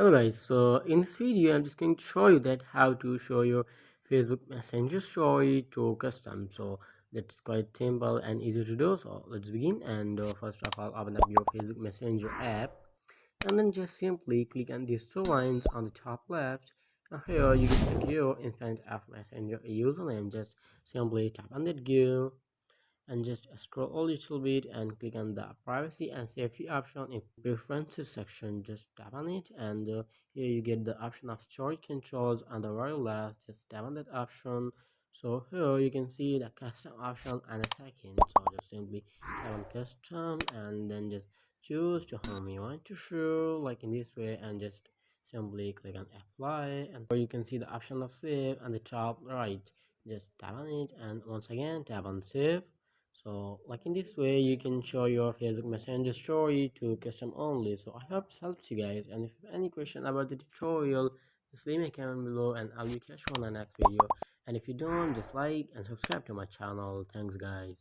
Hello guys, so in this video I'm just going to show you that how to show your Facebook Messenger story to custom. So that's quite simple and easy to do. So let's begin. And first of all, open up your Facebook Messenger app, and then just simply click on these two lines on the top left. Here you get the gear in front of Messenger username. Just simply tap on that gear and just scroll a little bit and click on the privacy and safety option in preferences section. Just tap on it, and here you get the option of storage controls on the very left. Just tap on that option. So here you can see the custom option and a second. So just simply tap on custom and then just choose to whom you want to show, like in this way, and just simply click on apply. And you can see the option of save on the top right. Just tap on it and once again tap on save. So like in this way you can show your Facebook Messenger story to custom only. So I hope this helps you guys, and if you have any question about the tutorial, just leave me a comment below and I'll be catch you on the next video. And if you don't, just like and subscribe to my channel. Thanks guys.